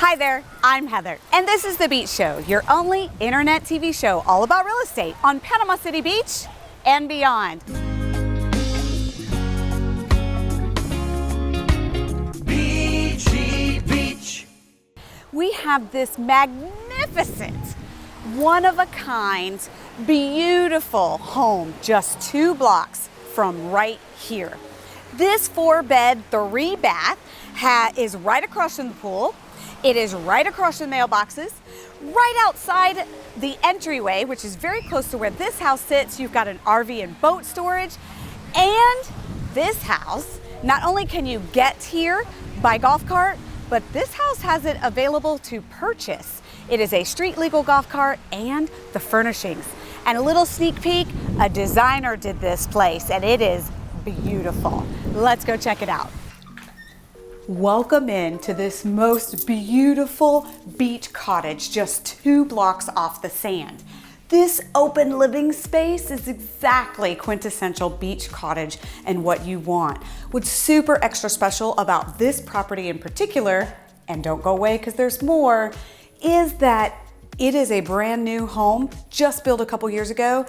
Hi there, I'm Heather, and this is The Beach Show, your only internet TV show all about real estate on Panama City Beach and beyond. Beachy Beach. We have this magnificent, one-of-a-kind, beautiful home just 2 blocks from right here. This 4-bed, 3-bath is right across from the pool. It is right across from the mailboxes. Right outside the entryway, which is very close to where this house sits, you've got an RV and boat storage. And this house, not only can you get here by golf cart, but this house has it available to purchase. It is a street legal golf cart and the furnishings. And a little sneak peek, a designer did this place and it is beautiful. Let's go check it out. Welcome in to this most beautiful beach cottage just 2 blocks off the sand. This open living space is exactly quintessential beach cottage and what you want. What's super extra special about this property in particular, and don't go away because there's more, is that it is a brand new home just built a couple years ago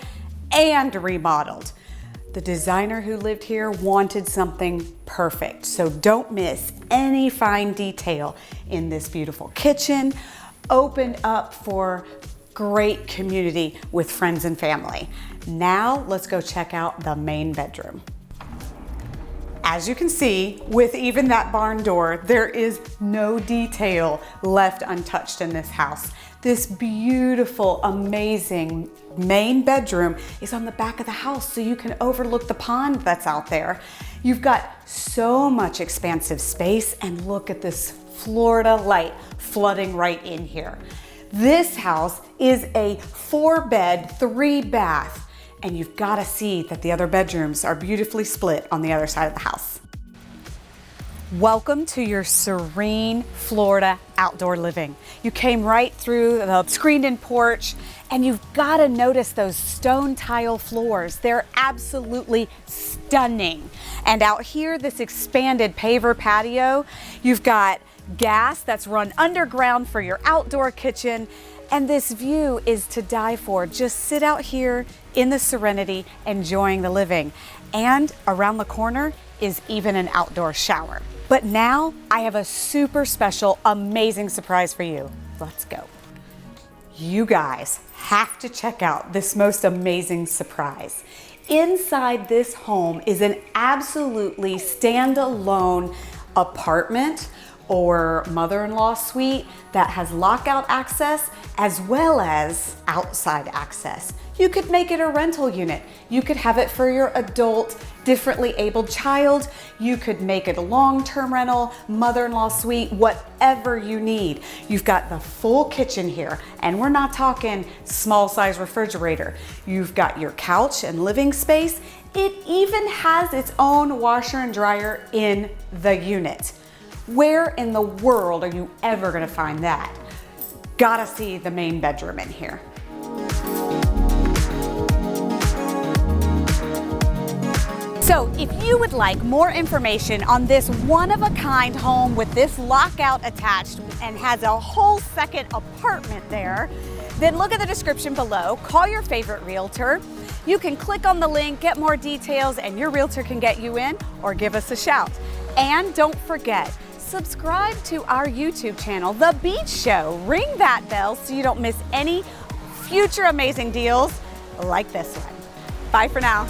and remodeled. The designer who lived here wanted something perfect, so don't miss any fine detail in this beautiful kitchen, opened up for great community with friends and family. Now let's go check out the main bedroom. As you can see, with even that barn door, there is no detail left untouched in this house. This beautiful, amazing main bedroom is on the back of the house, so you can overlook the pond that's out there. You've got so much expansive space, and look at this Florida light flooding right in here. This house is a 4-bed, 3-bath, and you've got to see that the other bedrooms are beautifully split on the other side of the house. Welcome to your serene Florida outdoor living. You came right through the screened-in porch, and you've got to notice those stone tile floors. They're absolutely stunning. And out here, this expanded paver patio, you've got gas that's run underground for your outdoor kitchen, and this view is to die for. Just sit out here in the serenity, enjoying the living. And around the corner is even an outdoor shower. But now I have a super special, amazing surprise for you. Let's go. You guys have to check out this most amazing surprise. Inside this home is an absolutely standalone apartment or mother-in-law suite that has lockout access as well as outside access. You could make it a rental unit. You could have it for your adult, differently abled child. You could make it a long-term rental, mother-in-law suite, whatever you need. You've got the full kitchen here, and we're not talking small size refrigerator. You've got your couch and living space. It even has its own washer and dryer in the unit. Where in the world are you ever gonna find that? Gotta see the main bedroom in here. So if you would like more information on this one-of-a-kind home with this lockout attached and has a whole second apartment there, then look at the description below, call your favorite realtor. You can click on the link, get more details, and your realtor can get you in or give us a shout. And don't forget, subscribe to our YouTube channel, The Beach Show. Ring that bell so you don't miss any future amazing deals like this one. Bye for now.